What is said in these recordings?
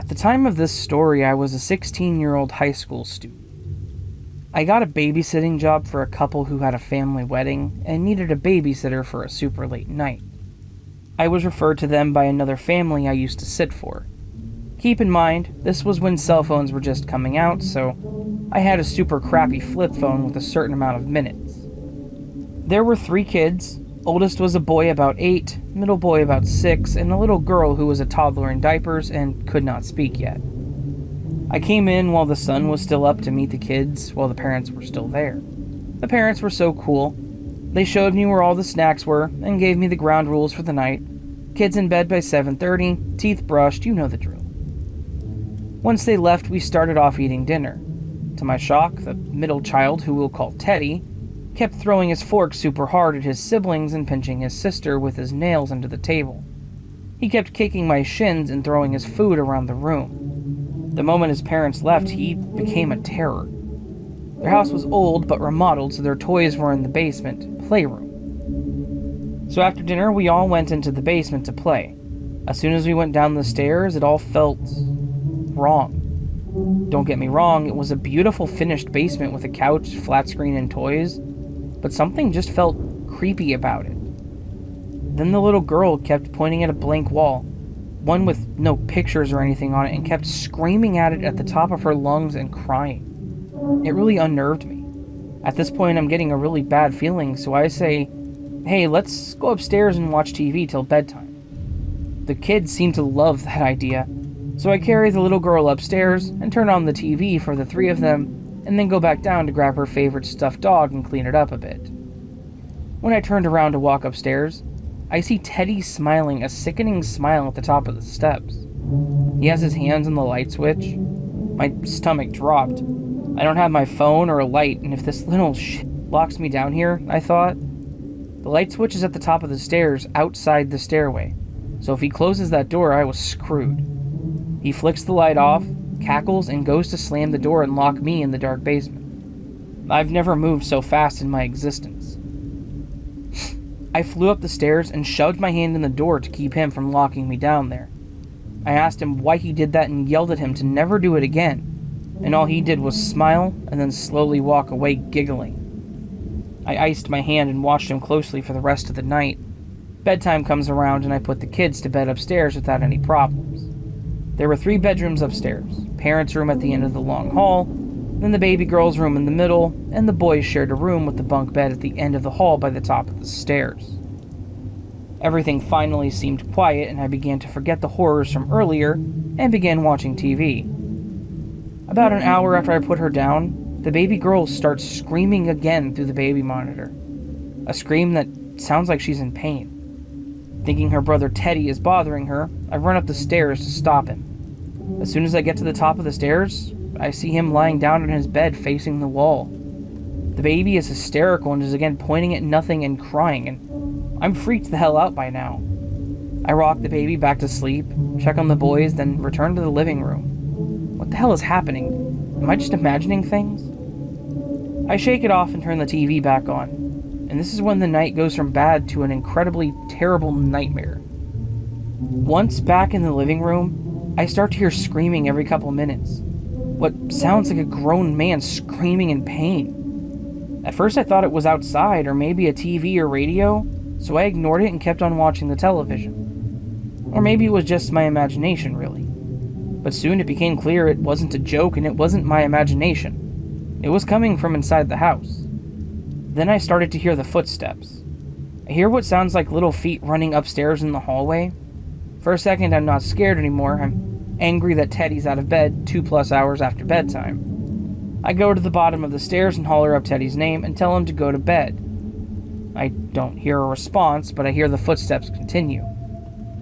At the time of this story, I was a 16-year-old high school student. I got a babysitting job for a couple who had a family wedding and needed a babysitter for a super late night. I was referred to them by another family I used to sit for. Keep in mind, this was when cell phones were just coming out, so I had a super crappy flip phone with a certain amount of minutes. There were 3 kids. Oldest was a boy about 8, middle boy about 6, and a little girl who was a toddler in diapers and could not speak yet. I came in while the sun was still up to meet the kids while the parents were still there. The parents were so cool. They showed me where all the snacks were and gave me the ground rules for the night. Kids in bed by 7:30, teeth brushed, you know the drill. Once they left, we started off eating dinner. To my shock, the middle child, who we'll call Teddy, kept throwing his fork super hard at his siblings and pinching his sister with his nails into the table. He kept kicking my shins and throwing his food around the room. The moment his parents left, he became a terror. Their house was old but remodeled, so their toys were in the basement playroom. So after dinner, we all went into the basement to play. As soon as we went down the stairs, it all felt wrong. Don't get me wrong, it was a beautiful finished basement with a couch, flat screen, and toys, but something just felt creepy about it. Then the little girl kept pointing at a blank wall, one with no pictures or anything on it, and kept screaming at it at the top of her lungs and crying. It really unnerved me. At this point, I'm getting a really bad feeling, so I say, hey, let's go upstairs and watch TV till bedtime. The kids seem to love that idea, so I carry the little girl upstairs and turn on the TV for the 3 of them, and then go back down to grab her favorite stuffed dog and clean it up a bit. When I turned around to walk upstairs, I see Teddy smiling a sickening smile at the top of the steps. He has his hands on the light switch. My stomach dropped. I don't have my phone or a light, and if this little shit locks me down here, I thought. The light switch is at the top of the stairs outside the stairway, so if he closes that door, I was screwed. He flicks the light off, cackles, and goes to slam the door and lock me in the dark basement. I've never moved so fast in my existence. I flew up the stairs and shoved my hand in the door to keep him from locking me down there. I asked him why he did that and yelled at him to never do it again, and all he did was smile and then slowly walk away giggling. I iced my hand and watched him closely for the rest of the night. Bedtime comes around and I put the kids to bed upstairs without any problems. There were 3 bedrooms upstairs, parents' room at the end of the long hall, then the baby girl's room in the middle, and the boys shared a room with the bunk bed at the end of the hall by the top of the stairs. Everything finally seemed quiet, and I began to forget the horrors from earlier and began watching TV. About an hour after I put her down, the baby girl starts screaming again through the baby monitor. A scream that sounds like she's in pain. Thinking her brother Teddy is bothering her, I run up the stairs to stop him. As soon as I get to the top of the stairs, I see him lying down in his bed facing the wall. The baby is hysterical and is again pointing at nothing and crying, and I'm freaked the hell out by now. I rock the baby back to sleep, check on the boys, then return to the living room. What the hell is happening? Am I just imagining things? I shake it off and turn the TV back on, and this is when the night goes from bad to an incredibly terrible nightmare. Once back in the living room, I start to hear screaming every couple minutes. What sounds like a grown man screaming in pain. At first I thought it was outside or maybe a TV or radio, so I ignored it and kept on watching the television. Or maybe it was just my imagination, really. But soon it became clear it wasn't a joke and it wasn't my imagination. It was coming from inside the house. Then I started to hear the footsteps. I hear what sounds like little feet running upstairs in the hallway. For a second I'm not scared anymore. I'm angry that Teddy's out of bed 2+ hours after bedtime. I go to the bottom of the stairs and holler up Teddy's name and tell him to go to bed. I don't hear a response, but I hear the footsteps continue.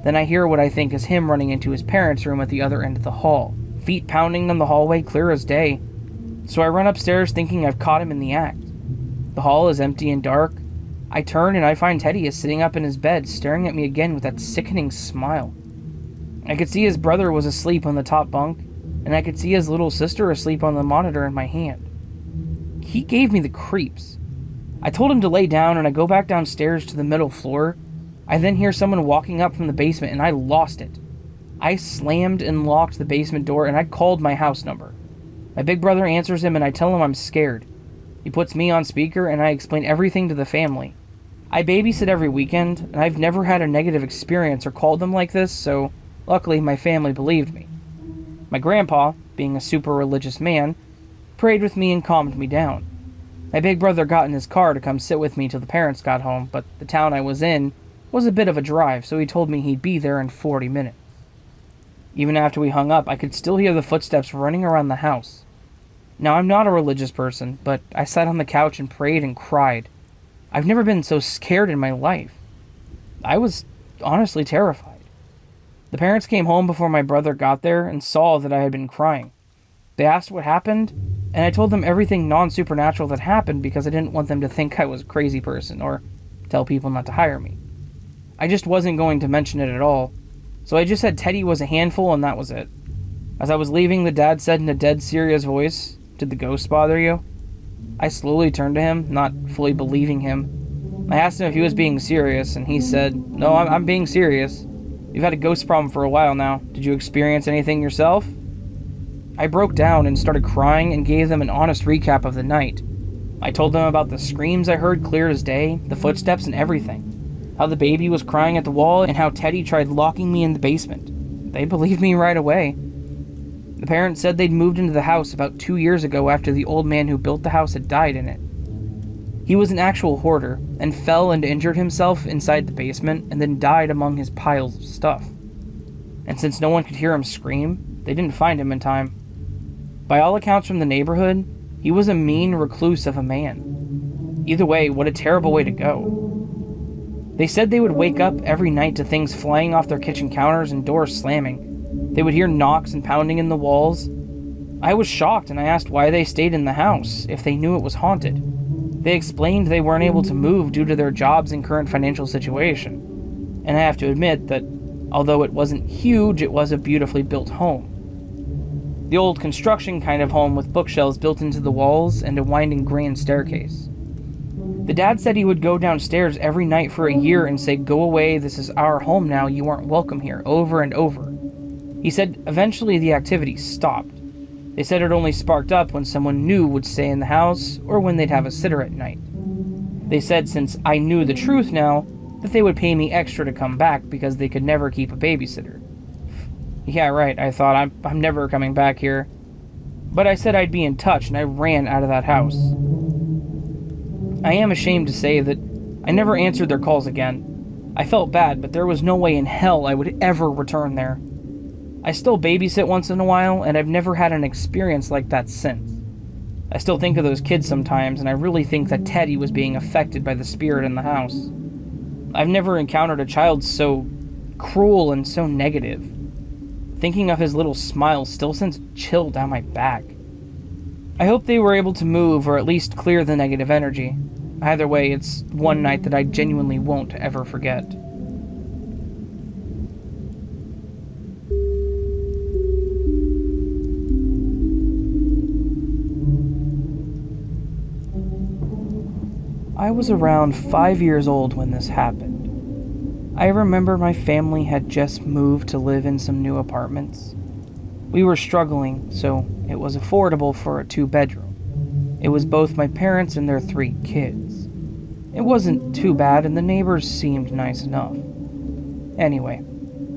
Then I hear what I think is him running into his parents' room at the other end of the hall, feet pounding on the hallway clear as day. So I run upstairs thinking I've caught him in the act. The hall is empty and dark. I turn and I find Teddy is sitting up in his bed, staring at me again with that sickening smile. I could see his brother was asleep on the top bunk, and I could see his little sister asleep on the monitor in my hand. He gave me the creeps. I told him to lay down, and I go back downstairs to the middle floor. I then hear someone walking up from the basement, and I lost it. I slammed and locked the basement door and I called my house number. My big brother answers him and I tell him I'm scared. He puts me on speaker and I explain everything to the family. I babysit every weekend and I've never had a negative experience or called them like this, so luckily my family believed me. My grandpa, being a super religious man, prayed with me and calmed me down. My big brother got in his car to come sit with me till the parents got home, but the town I was in was a bit of a drive, so he told me he'd be there in 40 minutes. Even after we hung up, I could still hear the footsteps running around the house. Now, I'm not a religious person, but I sat on the couch and prayed and cried. I've never been so scared in my life. I was honestly terrified. The parents came home before my brother got there and saw that I had been crying. They asked what happened, and I told them everything non-supernatural that happened because I didn't want them to think I was a crazy person or tell people not to hire me. I just wasn't going to mention it at all, so I just said Teddy was a handful and that was it. As I was leaving, the dad said in a dead serious voice, "Did the ghost bother you?" I slowly turned to him, not fully believing him. I asked him if he was being serious, and he said, "No, I'm being serious. You've had a ghost problem for a while now. Did you experience anything yourself?" I broke down and started crying and gave them an honest recap of the night. I told them about the screams I heard clear as day, the footsteps and everything. How the baby was crying at the wall and how Teddy tried locking me in the basement. They believed me right away. The parents said they'd moved into the house about 2 years ago after the old man who built the house had died in it. He was an actual hoarder and fell and injured himself inside the basement and then died among his piles of stuff. And since no one could hear him scream, they didn't find him in time. By all accounts from the neighborhood, he was a mean recluse of a man. Either way, what a terrible way to go. They said they would wake up every night to things flying off their kitchen counters and doors slamming. They would hear knocks and pounding in the walls. I was shocked and I asked why they stayed in the house if they knew it was haunted. They explained they weren't able to move due to their jobs and current financial situation. And I have to admit that although it wasn't huge, it was a beautifully built home. The old construction kind of home with bookshelves built into the walls and a winding grand staircase. The dad said he would go downstairs every night for a year and say, "Go away, this is our home now, you aren't welcome here," over and over. He said eventually the activity stopped. They said it only sparked up when someone new would stay in the house or when they'd have a sitter at night. They said since I knew the truth now, that they would pay me extra to come back because they could never keep a babysitter. Yeah, right, I thought, I'm never coming back here. But I said I'd be in touch and I ran out of that house. I am ashamed to say that I never answered their calls again. I felt bad, but there was no way in hell I would ever return there. I still babysit once in a while, and I've never had an experience like that since. I still think of those kids sometimes, and I really think that Teddy was being affected by the spirit in the house. I've never encountered a child so cruel and so negative. Thinking of his little smile still sends a chill down my back. I hope they were able to move or at least clear the negative energy. Either way, it's one night that I genuinely won't ever forget. I was around 5 years old when this happened. I remember my family had just moved to live in some new apartments. We were struggling, so it was affordable for a 2-bedroom. It was both my parents and their 3 kids. It wasn't too bad and the neighbors seemed nice enough. Anyway,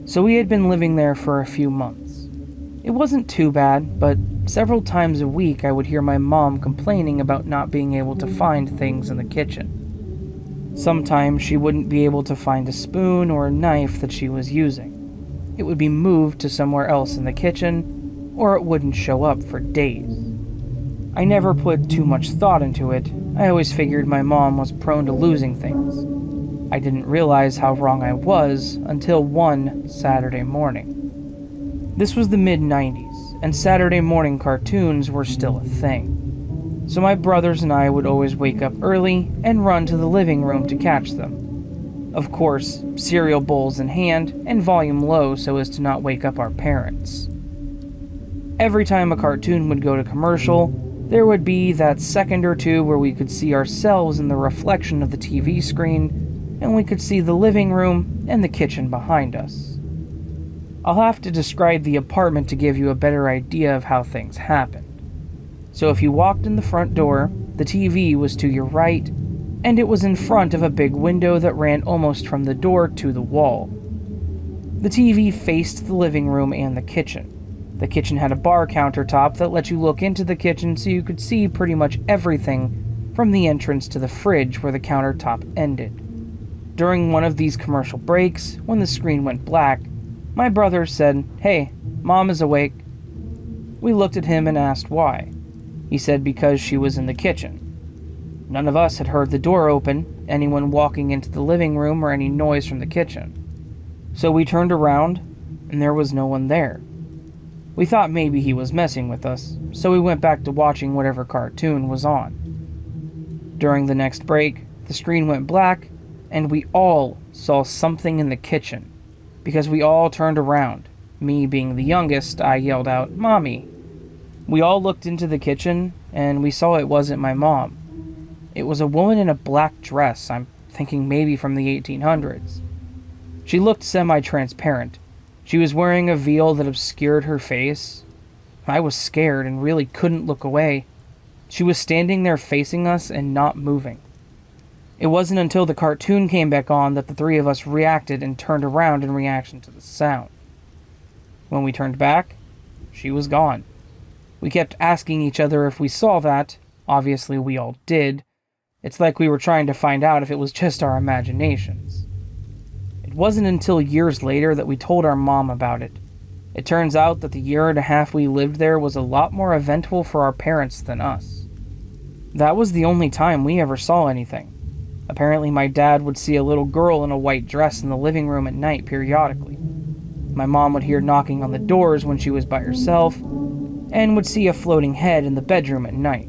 so we had been living there for a few months. It wasn't too bad, but several times a week I would hear my mom complaining about not being able to find things in the kitchen. Sometimes she wouldn't be able to find a spoon or a knife that she was using. It would be moved to somewhere else in the kitchen, or it wouldn't show up for days. I never put too much thought into it. I always figured my mom was prone to losing things. I didn't realize how wrong I was until one Saturday morning. This was the mid-90s, and Saturday morning cartoons were still a thing. So my brothers and I would always wake up early and run to the living room to catch them. Of course, cereal bowls in hand and volume low so as to not wake up our parents. Every time a cartoon would go to commercial, there would be that second or two where we could see ourselves in the reflection of the TV screen, and we could see the living room and the kitchen behind us. I'll have to describe the apartment to give you a better idea of how things happened. So if you walked in the front door, the TV was to your right, and it was in front of a big window that ran almost from the door to the wall. The TV faced the living room and the kitchen. The kitchen had a bar countertop that let you look into the kitchen so you could see pretty much everything from the entrance to the fridge where the countertop ended. During one of these commercial breaks, when the screen went black, my brother said, "Hey, Mom is awake." We looked at him and asked why. He said because she was in the kitchen. None of us had heard the door open, anyone walking into the living room, or any noise from the kitchen. So we turned around, and there was no one there. We thought maybe he was messing with us, so we went back to watching whatever cartoon was on. During the next break, the screen went black, and we all saw something in the kitchen. Because we all turned around. Me being the youngest, I yelled out, "Mommy." We all looked into the kitchen, and we saw it wasn't my mom. It was a woman in a black dress, I'm thinking maybe from the 1800s. She looked semi-transparent. She was wearing a veil that obscured her face. I was scared and really couldn't look away. She was standing there facing us and not moving. It wasn't until the cartoon came back on that the three of us reacted and turned around in reaction to the sound. When we turned back, she was gone. We kept asking each other if we saw that. Obviously, we all did. It's like we were trying to find out if it was just our imaginations. It wasn't until years later that we told our mom about it. It turns out that the year and a half we lived there was a lot more eventful for our parents than us. That was the only time we ever saw anything. Apparently, my dad would see a little girl in a white dress in the living room at night periodically. My mom would hear knocking on the doors when she was by herself, and would see a floating head in the bedroom at night.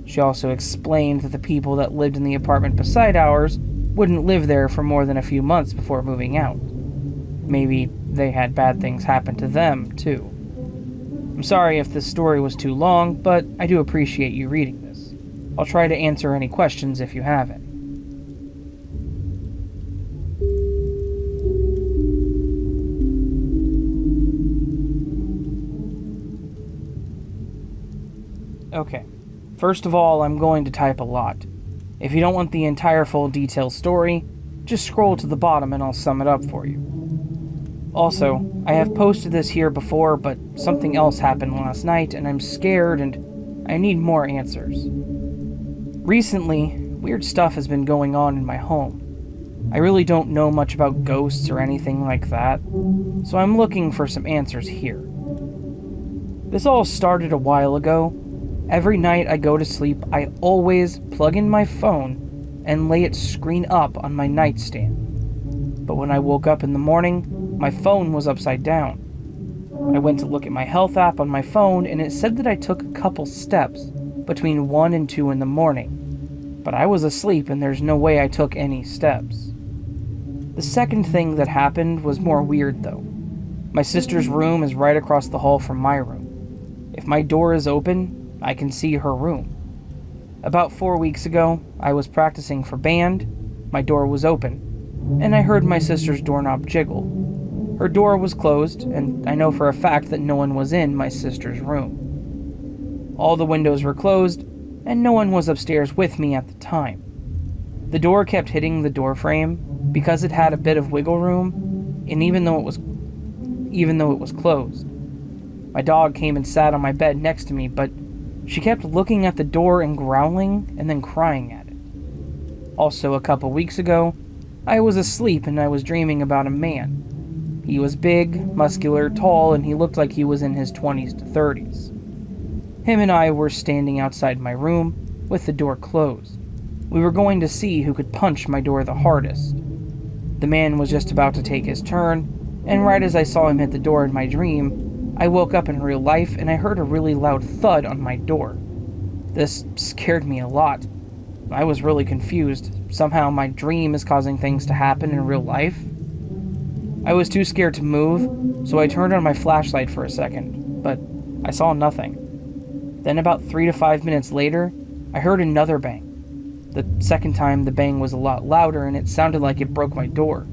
She also explained that the people that lived in the apartment beside ours wouldn't live there for more than a few months before moving out. Maybe they had bad things happen to them, too. I'm sorry if this story was too long, but I do appreciate you reading this. I'll try to answer any questions if you have it. Okay, first of all, I'm going to type a lot. If you don't want the entire full detailed story, just scroll to the bottom and I'll sum it up for you. Also, I have posted this here before, but something else happened last night and I'm scared and I need more answers. Recently, weird stuff has been going on in my home. I really don't know much about ghosts or anything like that, so I'm looking for some answers here. This all started a while ago. Every night I go to sleep, I always plug in my phone and lay it screen up on my nightstand. But when I woke up in the morning, my phone was upside down. I went to look at my health app on my phone and it said that I took a couple steps between 1 and 2 in the morning. But I was asleep and there's no way I took any steps. The second thing that happened was more weird though. My sister's room is right across the hall from my room. If my door is open, I can see her room. About 4 weeks ago, I was practicing for band, my door was open, and I heard my sister's doorknob jiggle. Her door was closed, and I know for a fact that no one was in my sister's room. All the windows were closed, and no one was upstairs with me at the time. The door kept hitting the door frame because it had a bit of wiggle room, and even though it was closed. My dog came and sat on my bed next to me, but she kept looking at the door and growling and then crying at it. Also, a couple weeks ago, I was asleep and I was dreaming about a man. He was big, muscular, tall, and he looked like he was in his 20s to 30s. Him and I were standing outside my room with the door closed. We were going to see who could punch my door the hardest. The man was just about to take his turn, and right as I saw him hit the door in my dream, I woke up in real life and I heard a really loud thud on my door. This scared me a lot. I was really confused. Somehow my dream is causing things to happen in real life. I was too scared to move, so I turned on my flashlight for a second, but I saw nothing. Then about 3 to 5 minutes later, I heard another bang. The second time the bang was a lot louder and it sounded like it broke my door.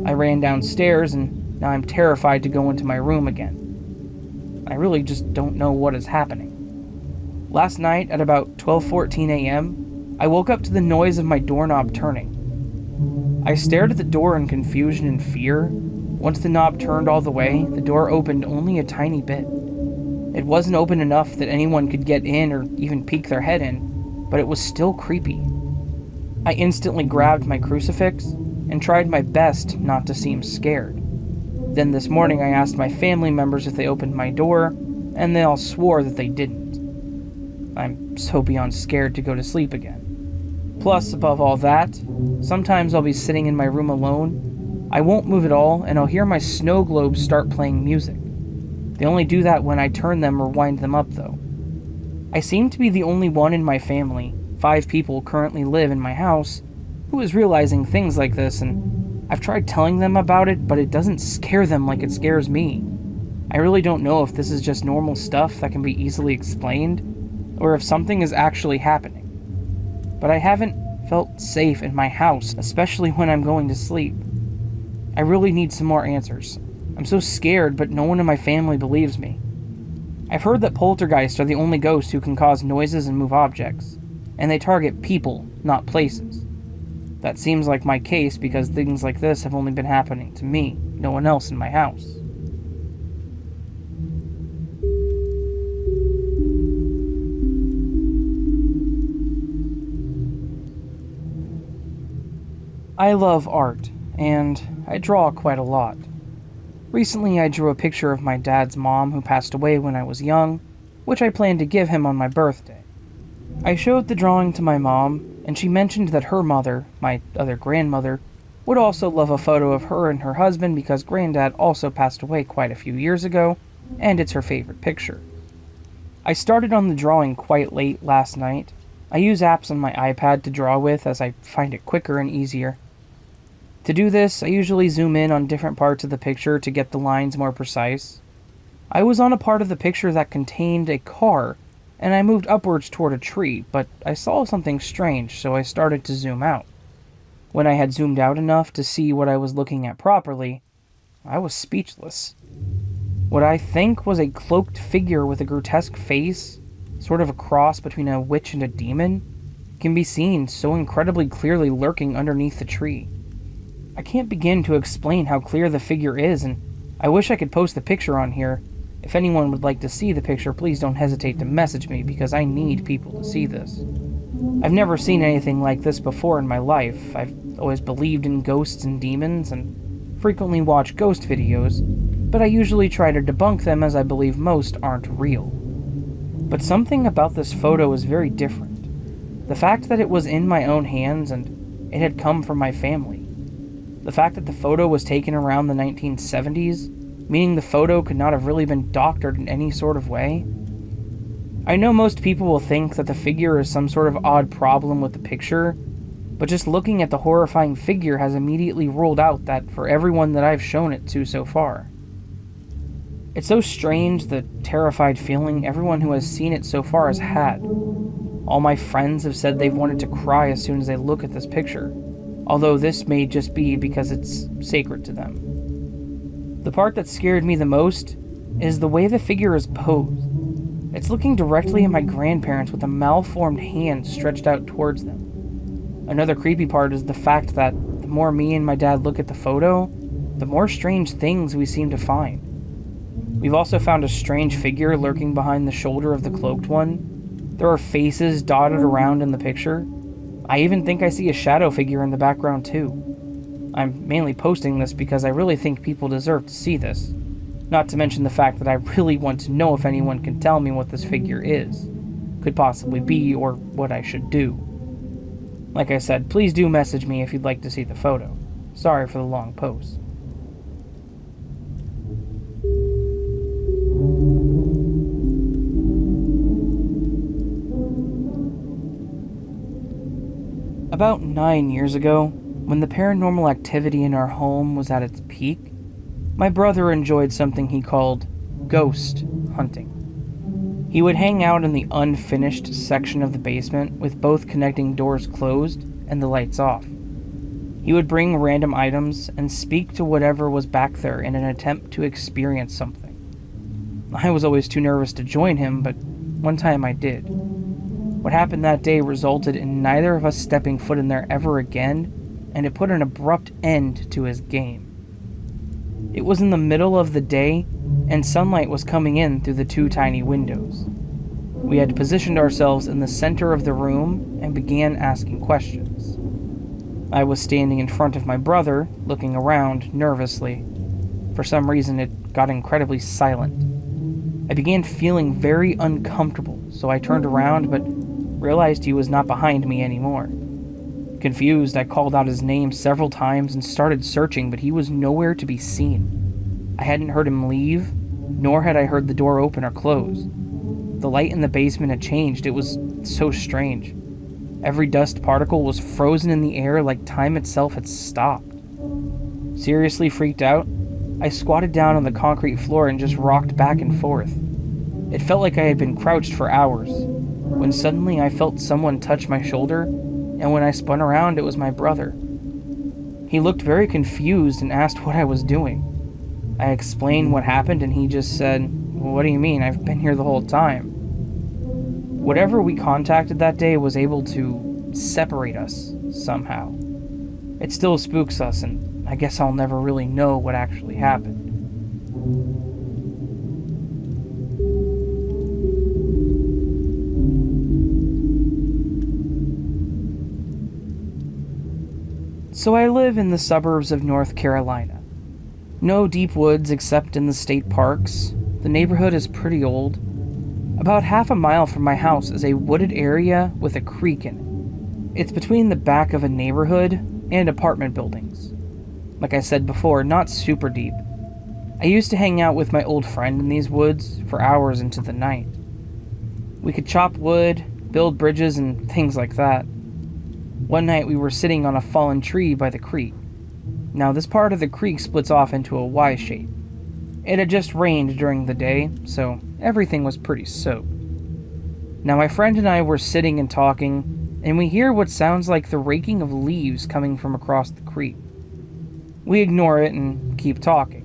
I ran downstairs and Now I'm terrified to go into my room again. I really just don't know what is happening. Last night at about 12:14 a.m., I woke up to the noise of my doorknob turning. I stared at the door in confusion and fear. Once the knob turned all the way, the door opened only a tiny bit. It wasn't open enough that anyone could get in or even peek their head in, but it was still creepy. I instantly grabbed my crucifix and tried my best not to seem scared. Then this morning I asked my family members if they opened my door, and they all swore that they didn't. I'm so beyond scared to go to sleep again. Plus, above all that, sometimes I'll be sitting in my room alone, I won't move at all, and I'll hear my snow globes start playing music. They only do that when I turn them or wind them up, though. I seem to be the only one in my family, 5 people currently live in my house, who is realizing things like this, and I've tried telling them about it, but it doesn't scare them like it scares me. I really don't know if this is just normal stuff that can be easily explained, or if something is actually happening. But I haven't felt safe in my house, especially when I'm going to sleep. I really need some more answers. I'm so scared, but no one in my family believes me. I've heard that poltergeists are the only ghosts who can cause noises and move objects, and they target people, not places. That seems like my case because things like this have only been happening to me, no one else in my house. I love art, and I draw quite a lot. Recently, I drew a picture of my dad's mom who passed away when I was young, which I planned to give him on my birthday. I showed the drawing to my mom, and she mentioned that her mother, my other grandmother, would also love a photo of her and her husband because Granddad also passed away quite a few years ago, and it's her favorite picture. I started on the drawing quite late last night. I use apps on my iPad to draw with as I find it quicker and easier. To do this, I usually zoom in on different parts of the picture to get the lines more precise. I was on a part of the picture that contained a car, and I moved upwards toward a tree, but I saw something strange, so I started to zoom out. When I had zoomed out enough to see what I was looking at properly, I was speechless. What I think was a cloaked figure with a grotesque face, sort of a cross between a witch and a demon, can be seen so incredibly clearly lurking underneath the tree. I can't begin to explain how clear the figure is, and I wish I could post the picture on here. If anyone would like to see the picture, please don't hesitate to message me because I need people to see this. I've never seen anything like this before in my life. I've always believed in ghosts and demons and frequently watch ghost videos, but I usually try to debunk them as I believe most aren't real. But something about this photo is very different. The fact that it was in my own hands and it had come from my family. The fact that the photo was taken around the 1970s, meaning the photo could not have really been doctored in any sort of way. I know most people will think that the figure is some sort of odd problem with the picture, but just looking at the horrifying figure has immediately ruled out that for everyone that I've shown it to so far. It's so strange the terrified feeling everyone who has seen it so far has had. All my friends have said they've wanted to cry as soon as they look at this picture, although this may just be because it's sacred to them. The part that scared me the most is the way the figure is posed. It's looking directly at my grandparents with a malformed hand stretched out towards them. Another creepy part is the fact that the more me and my dad look at the photo, the more strange things we seem to find. We've also found a strange figure lurking behind the shoulder of the cloaked one. There are faces dotted around in the picture. I even think I see a shadow figure in the background too. I'm mainly posting this because I really think people deserve to see this. Not to mention the fact that I really want to know if anyone can tell me what this figure is, could possibly be, or what I should do. Like I said, please do message me if you'd like to see the photo. Sorry for the long post. About 9 years ago, when the paranormal activity in our home was at its peak, my brother enjoyed something he called ghost hunting. He would hang out in the unfinished section of the basement with both connecting doors closed and the lights off. He would bring random items and speak to whatever was back there in an attempt to experience something. I was always too nervous to join him, but one time I did. What happened that day resulted in neither of us stepping foot in there ever again, and it put an abrupt end to his game. It was in the middle of the day, and sunlight was coming in through the two tiny windows. We had positioned ourselves in the center of the room and began asking questions. I was standing in front of my brother, looking around nervously. For some reason, it got incredibly silent. I began feeling very uncomfortable, so I turned around but realized he was not behind me anymore. Confused, I called out his name several times and started searching, but he was nowhere to be seen. I hadn't heard him leave, nor had I heard the door open or close. The light in the basement had changed. It was so strange. Every dust particle was frozen in the air like time itself had stopped. Seriously freaked out, I squatted down on the concrete floor and just rocked back and forth. It felt like I had been crouched for hours, when suddenly I felt someone touch my shoulder, and when I spun around, it was my brother. He looked very confused and asked what I was doing. I explained what happened, and he just said, "Well, what do you mean? I've been here the whole time." Whatever we contacted that day was able to separate us somehow. It still spooks us, and I guess I'll never really know what actually happened. So I live in the suburbs of North Carolina. No deep woods except in the state parks. The neighborhood is pretty old. About half a mile from my house is a wooded area with a creek in it. It's between the back of a neighborhood and apartment buildings. Like I said before, not super deep. I used to hang out with my old friend in these woods for hours into the night. We could chop wood, build bridges, and things like that. One night we were sitting on a fallen tree by the creek. Now this part of the creek splits off into a Y shape. It had just rained during the day, so everything was pretty soaked. Now my friend and I were sitting and talking, and we hear what sounds like the raking of leaves coming from across the creek. We ignore it and keep talking,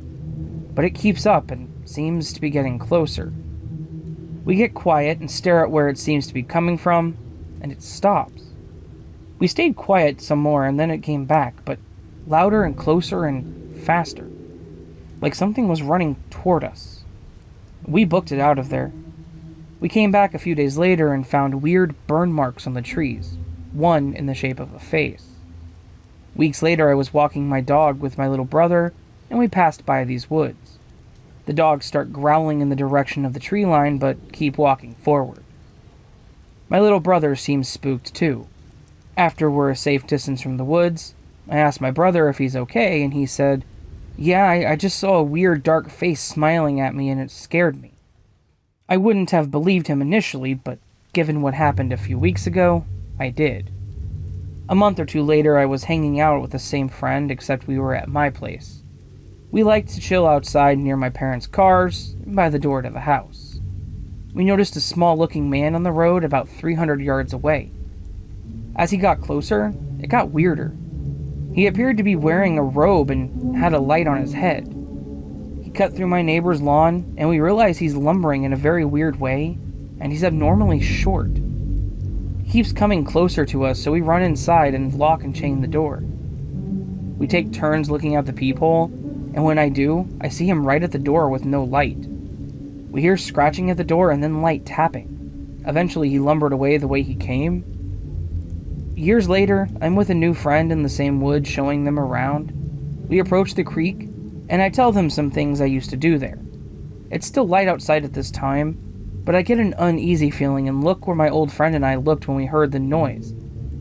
but it keeps up and seems to be getting closer. We get quiet and stare at where it seems to be coming from, and it stops. We stayed quiet some more, and then it came back, but louder and closer and faster. Like something was running toward us. We booked it out of there. We came back a few days later and found weird burn marks on the trees, one in the shape of a face. Weeks later, I was walking my dog with my little brother, and we passed by these woods. The dogs start growling in the direction of the tree line, but keep walking forward. My little brother seems spooked too. After we're a safe distance from the woods, I asked my brother if he's okay, and he said, "Yeah, I just saw a weird dark face smiling at me and it scared me." I wouldn't have believed him initially, but given what happened a few weeks ago, I did. A month or two later, I was hanging out with the same friend, except we were at my place. We liked to chill outside near my parents' cars, by the door to the house. We noticed a small-looking man on the road about 300 yards away. As he got closer, it got weirder. He appeared to be wearing a robe and had a light on his head. He cut through my neighbor's lawn, and we realized he's lumbering in a very weird way, and he's abnormally short. He keeps coming closer to us, so we run inside and lock and chain the door. We take turns looking out the peephole, and when I do, I see him right at the door with no light. We hear scratching at the door and then light tapping. Eventually, he lumbered away the way he came. Years later, I'm with a new friend in the same woods showing them around. We approach the creek, and I tell them some things I used to do there. It's still light outside at this time, but I get an uneasy feeling and look where my old friend and I looked when we heard the noise,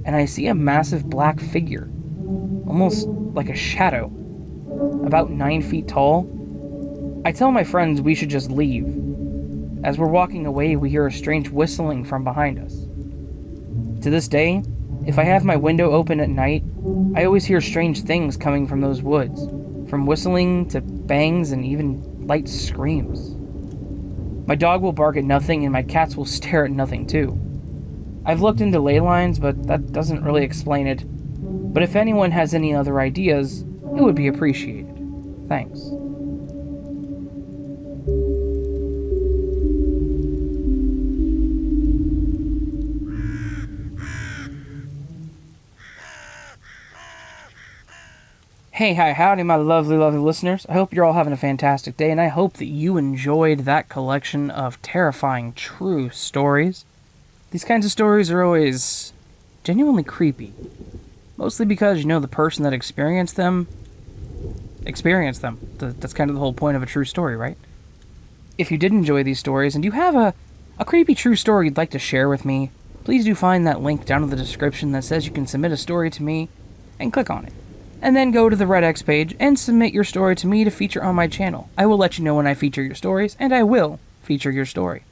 and I see a massive black figure, almost like a shadow, about 9 feet tall. I tell my friends we should just leave. As we're walking away, we hear a strange whistling from behind us. To this day, if I have my window open at night, I always hear strange things coming from those woods, from whistling to bangs and even light screams. My dog will bark at nothing and my cats will stare at nothing too. I've looked into ley lines, but that doesn't really explain it. But if anyone has any other ideas, it would be appreciated. Thanks. Hey, hi, howdy, my lovely, lovely listeners. I hope you're all having a fantastic day, and I hope that you enjoyed that collection of terrifying true stories. These kinds of stories are always genuinely creepy. Mostly because, the person that experienced them. That's kind of the whole point of a true story, right? If you did enjoy these stories, and you have a creepy true story you'd like to share with me, please do find that link down in the description that says you can submit a story to me, and click on it. And then go to the Red X page and submit your story to me to feature on my channel. I will let you know when I feature your stories, and I will feature your story.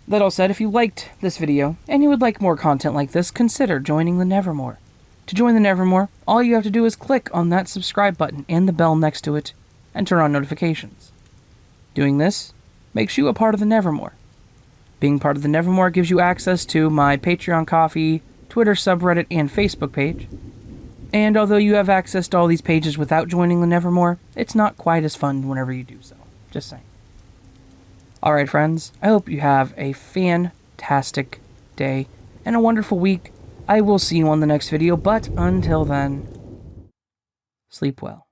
That all said, if you liked this video, and you would like more content like this, consider joining the Nevermore. To join the Nevermore, all you have to do is click on that subscribe button and the bell next to it, and turn on notifications. Doing this makes you a part of the Nevermore. Being part of the Nevermore gives you access to my Patreon Coffee, Twitter subreddit, and Facebook page. And although you have access to all these pages without joining the Nevermore, it's not quite as fun whenever you do so. Just saying. Alright, friends, I hope you have a fantastic day and a wonderful week. I will see you on the next video, but until then, sleep well.